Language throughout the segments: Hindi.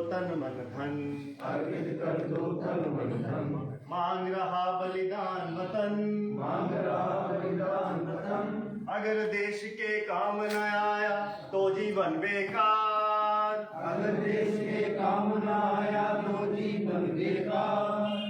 तन मन धन, अर्पित कर दो तन मन धन। मांग रहा बलिदान वतन, मांग रहा बलिदान वतन। अगर देश के काम न आया तो जीवन बेकार, अगर देश के काम न आया तो जीवन बेकार।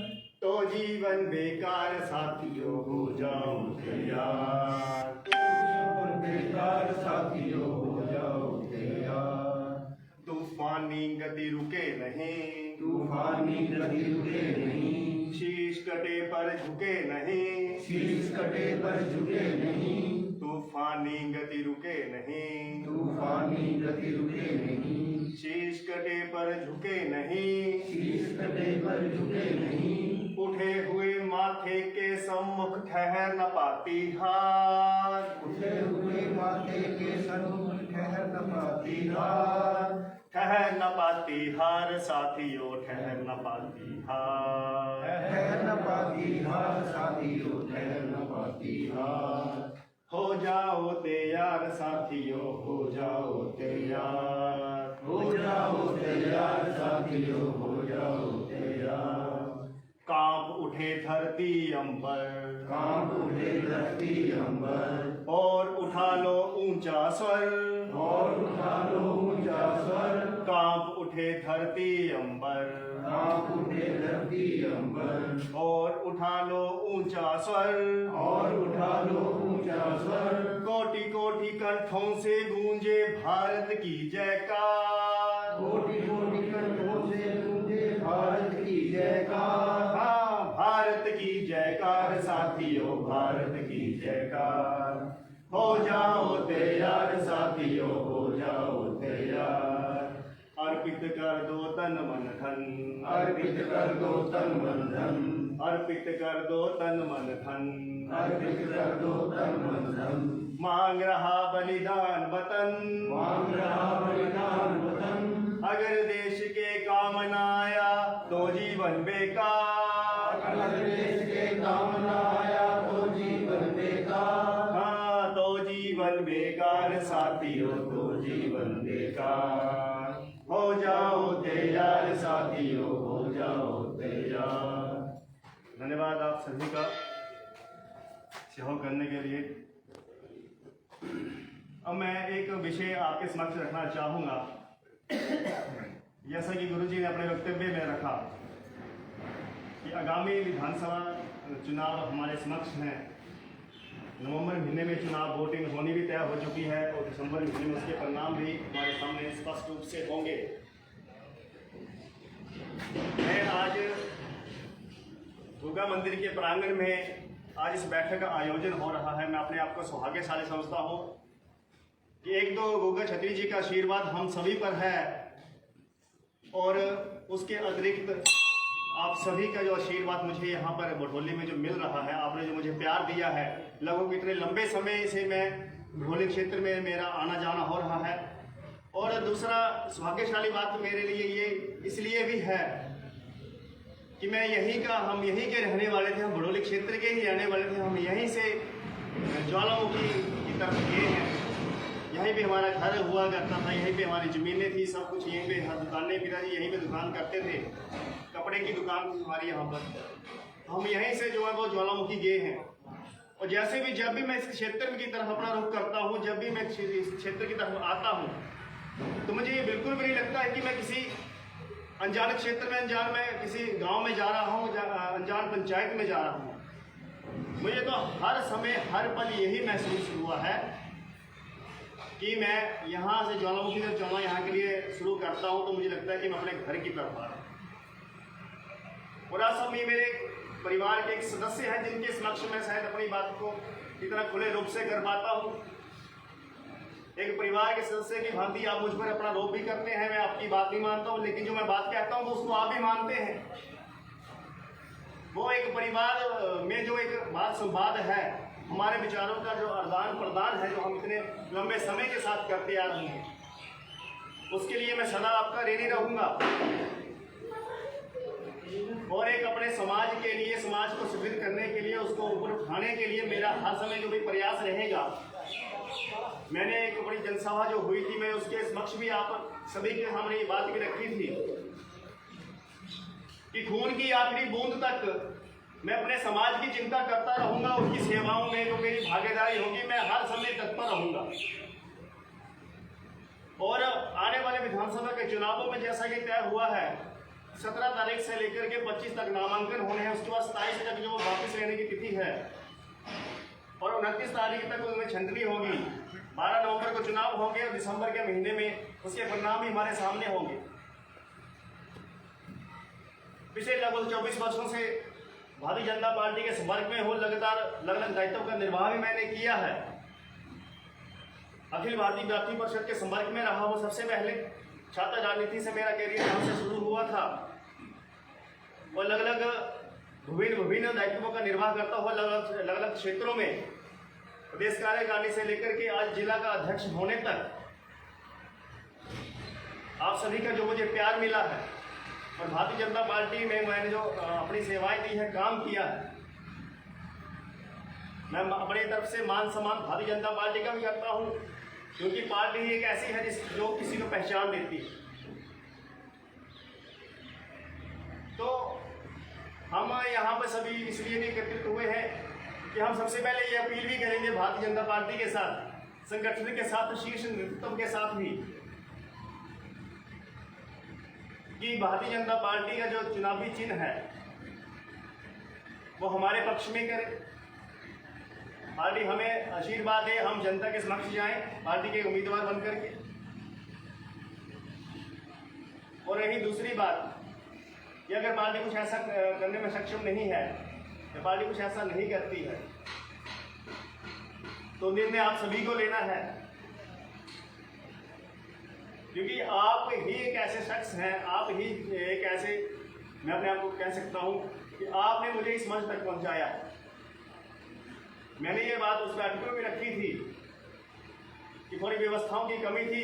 तो जीवन बेकार साथियों हो जाओ तैयार, जीवन बेकार साथियों हो जाओ तैयार। तूफानी गति रुके नहीं, तूफानी गति रुके नहीं। शीश कटे पर झुके नहीं, शीश कटे पर झुके नहीं। तूफानी गति रुके नहीं, तूफानी गति रुके नहीं। शीश कटे पर झुके नहीं, शीश कटे पर झुके नहीं। उठे हुए माथे के सम्मुख ठहर न पाती हार, उठे हुए माथे के सम्मुख ठहर न पाती हार। ठहर न पाती हार साथियों, ठहर न पाती हार, ठहर न पाती हार साथियों, ठहर न पाती हार। हो जाओ तैयार साथियों, हो जाओ तैयार, हो जाओ तैयार साथियों, हो जाओ तैयार। कांप उठे धरती अंबर, कांप उठे धरती अंबर। और उठा लो ऊंचा स्वर, और उठा लो ऊंचा स्वर। कांप उठे धरती अंबर, कांप उठे धरती अंबर। और उठा लो ऊंचा स्वर, और उठा लो ऊंचा स्वर। कोटि कोटि कंठों से गूंजे भारत की जयकार, कोटि कोटि कंठों से गूंजे भारत की जयकार। हाँ भारत की जयकार साथियों, भारत की जयकार। हो जाओ तैयार साथियों, हो जाओ तैयार, अर्पित कर दो तन मन धन, अर्पित कर दो तन मन धन। अर्पित कर दो तन मन धन, अर्पित कर दो तन मन धन। मांग रहा बलिदान वतन, मांग रहा बलिदान वतन। अगर देश के काम न आया तो जीवन बेकार, अगर देश के काम न आया तो जीवन बेकार। हाँ तो जीवन बेकार साथियों, तो जीवन बेकार। हो जाओ तैयार साथियों, हो जाओ तैयार। धन्यवाद आप सभी का सहयोग करने के लिए। अब मैं एक विषय आपके समक्ष रखना चाहूँगा। जैसा कि गुरुजी ने अपने वक्तव्य में रखा कि आगामी विधानसभा चुनाव हमारे समक्ष हैं। नवंबर महीने में चुनाव वोटिंग होनी भी तय हो चुकी है और दिसंबर महीने में उसके परिणाम भी हमारे सामने स्पष्ट रूप से होंगे। मैं आज दुर्गा मंदिर के प्रांगण में आज इस बैठक का आयोजन हो रहा है। मैं अपने आप को सौभाग्यशाली समझता हूँ कि एक तो गोगा छत्री जी का आशीर्वाद हम सभी पर है और उसके अतिरिक्त आप सभी का जो आशीर्वाद मुझे यहाँ पर भटोली में जो मिल रहा है, आपने जो मुझे प्यार दिया है, लगभग इतने लंबे समय से मैं भटोली क्षेत्र में मेरा आना जाना हो रहा है। और दूसरा सौभाग्यशाली बात मेरे लिए ये इसलिए भी है कि मैं हम यहीं के रहने वाले थे, हम भटोली क्षेत्र के ही रहने वाले थे। हम यहीं से ज्वालामुखी की तरफ गए हैं। यहीं पे हमारा घर हुआ करता था, यहीं पे हमारी ज़मीनें थी, सब कुछ यहीं पे, दुकानें, पिताजी यहीं पे दुकान करते थे, कपड़े की दुकान थी हमारी यहाँ पर। हम यहीं से जो है वो ज्वालामुखी गए हैं। और जैसे भी जब भी मैं इस क्षेत्र की तरफ अपना रुख करता हूँ, जब भी मैं इस क्षेत्र की तरफ आता हूँ, तो मुझे ये बिल्कुल भी नहीं लगता है कि मैं किसी अनजान क्षेत्र में, मैं किसी गाँव में जा रहा हूँ, अनजान पंचायत में जा रहा हूँ। मुझे तो हर समय हर पल यही महसूस हुआ है कि मैं यहाँ से ज्वालामुखी से चलना यहाँ के लिए शुरू करता हूँ तो मुझे लगता है कि मैं अपने घर की तरफ आ रहा हूँ। पूरा सब ये मेरे परिवार के एक सदस्य हैं जिनके समक्ष मैं शायद अपनी बात को इतना खुले रूप से कर पाता हूँ। एक परिवार के सदस्य की भांति आप मुझ पर अपना रोप भी करते हैं, मैं आपकी बात नहीं मानता हूँ, लेकिन जो मैं बात कहता हूँ तो उसको आप भी मानते हैं। वो एक परिवार में जो एक बात संवाद है, हमारे विचारों का जो आदान प्रदान है, जो हम इतने लंबे समय के साथ करते आ रहे हैं, उसके लिए मैं सदा आपका ऋणी रहूंगा। और एक अपने समाज के लिए, समाज को सुदृढ़ करने के लिए, उसको ऊपर उठाने के लिए मेरा हर समय जो भी प्रयास रहेगा। मैंने एक बड़ी जनसभा जो हुई थी, मैं उसके समक्ष भी आप सभी के सामने ये बात भी रखी थी कि खून की आखिरी बूंद तक मैं अपने समाज की चिंता करता रहूंगा। उसकी सेवाओं में जो मेरी भागीदारी होगी मैं हर समय तत्पर रहूंगा। और आने वाले विधानसभा के चुनावों में जैसा कि तय हुआ है 17 तारीख से लेकर के 25 तक नामांकन होने हैं, उसके बाद 27 तक जो वापस लेने की तिथि है और 29 तारीख तक उनमें छंटनी होगी। 12 नवंबर को चुनाव होंगे और दिसंबर के महीने में उसके परिणाम भी हमारे सामने होंगे। पिछले लगभग 24 वर्षों से भारतीय जनता पार्टी के संपर्क में हो, लगातार अलग अलग दायित्वों का निर्वाह भी मैंने किया है। अखिल भारतीय विद्यार्थी परिषद के संपर्क में रहा हूँ। सबसे पहले छात्र राजनीति से मेरा कैरियर यहाँ से शुरू हुआ था और अलग अलग विभिन्न दायित्वों का निर्वाह करता हुआ अलग अलग क्षेत्रों में प्रदेश कार्यकारिणी से लेकर के आज जिला का अध्यक्ष होने तक आप सभी का जो मुझे प्यार मिला है और भारतीय जनता पार्टी में मैंने जो अपनी सेवाएं दी है, काम किया है, मैं अपनी तरफ से मान सम्मान भारतीय जनता पार्टी का भी करता हूं, क्योंकि पार्टी एक ऐसी है जो किसी को पहचान देती है। तो हम यहाँ पर सभी इसलिए भी एकत्रित हुए हैं कि हम सबसे पहले ये अपील भी करेंगे भारतीय जनता पार्टी के साथ, संगठन के साथ, शीर्ष नेतृत्व के साथ भी, कि भारतीय जनता पार्टी का जो चुनावी चिन्ह है वो हमारे पक्ष में करे। पार्टी हमें आशीर्वाद दे, हम जनता के समक्ष जाएं पार्टी के उम्मीदवार बनकर के। और रही दूसरी बात कि अगर पार्टी कुछ ऐसा करने में सक्षम नहीं है या पार्टी कुछ ऐसा नहीं करती है तो निर्णय आप सभी को लेना है, क्योंकि आप ही एक ऐसे शख्स हैं, आप ही एक ऐसे, मैं अपने आप को कह सकता हूं कि आपने मुझे इस मंच तक पहुंचाया। मैंने ये बात उस बैठक में भी रखी थी कि थोड़ी व्यवस्थाओं की कमी थी,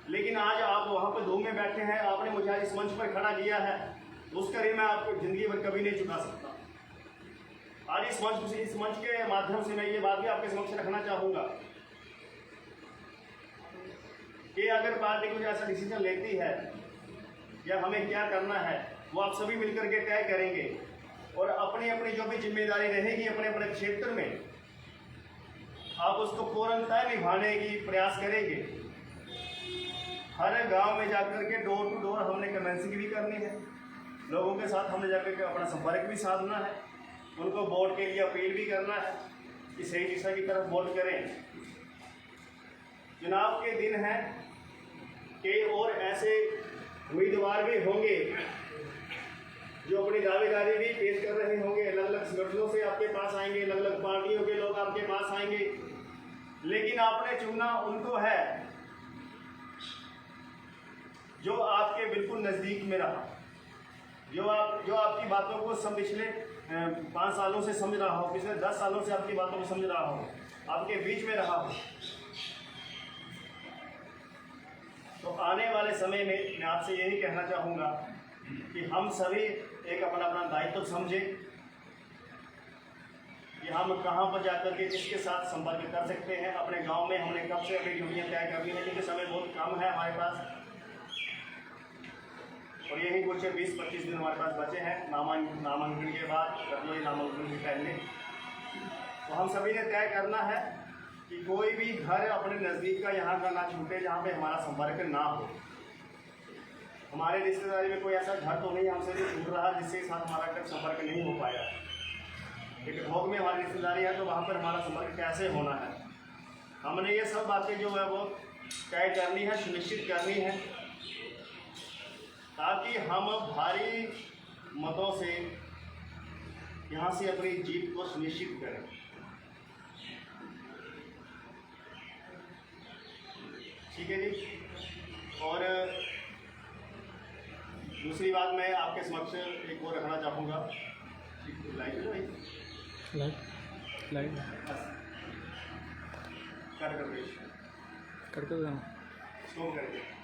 लेकिन आज आप वहां पर धूम में बैठे हैं, आपने मुझे आज इस मंच पर खड़ा किया है, उसका ऋण मैं आपको जिंदगी भर कभी नहीं चुका सकता। आज इस मंच के माध्यम से मैं ये बात भी आपके समक्ष रखना चाहूंगा कि अगर पार्टी कुछ ऐसा डिसीजन लेती है या हमें क्या करना है वो आप सभी मिलकर के तय करेंगे और अपनी अपनी जो भी जिम्मेदारी रहेगी अपने अपने क्षेत्र में आप उसको पूर्णतः निभाने की प्रयास करेंगे। हर गांव में जाकर के डोर टू डोर हमने कन्वेंसिंग भी करनी है, लोगों के साथ हमने जाकर के अपना संपर्क भी साधना है, उनको वोट के लिए अपील भी करना है कि सही दिशा की तरफ वोट करें। चुनाव के दिन है कि और ऐसे उम्मीदवार भी होंगे जो अपनी दावेदारी भी पेश कर रहे होंगे, अलग अलग संगठनों से आपके पास आएंगे, अलग अलग पार्टियों के लोग आपके पास आएंगे, लेकिन आपने चुनना उनको है जो आपके बिल्कुल नज़दीक में रहा, जो आपकी बातों को सब पिछले 5 सालों से समझ रहा हो, पिछले 10 सालों से आपकी बातों को समझ रहा हो, आपके बीच में रहा हो। तो आने वाले समय में मैं आपसे यही कहना चाहूँगा कि हम सभी एक अपना अपना दायित्व समझें कि हम कहाँ पर जाकर के किसके साथ संपर्क कर सकते हैं। अपने गांव में हमने कब से अपनी ड्यूटियाँ तय करनी है, क्योंकि समय बहुत कम है हमारे पास और यही कुछ 20-25 दिन हमारे पास बचे हैं नामांकन के बाद, नामांकन के पहले। तो हम सभी ने तय करना है कि कोई भी घर अपने नज़दीक का यहाँ का ना छूटे जहाँ पे हमारा संपर्क ना हो। हमारे रिश्तेदारी में कोई ऐसा घर तो नहीं हमसे भी छूट रहा जिसके साथ हमारा कभी संपर्क नहीं हो पाया। एक भोग में हमारी रिश्तेदारी है तो वहाँ पर हमारा संपर्क कैसे होना है, हमने ये सब बातें जो है वो तय करनी है, सुनिश्चित करनी है, ताकि हम भारी मतों से यहाँ से अपनी जीत को सुनिश्चित करें। ठीक है जी। और दूसरी बात मैं आपके समक्ष एक और रखना चाहूँगा, लाइट है भाई, लाइट कर स्टॉप करके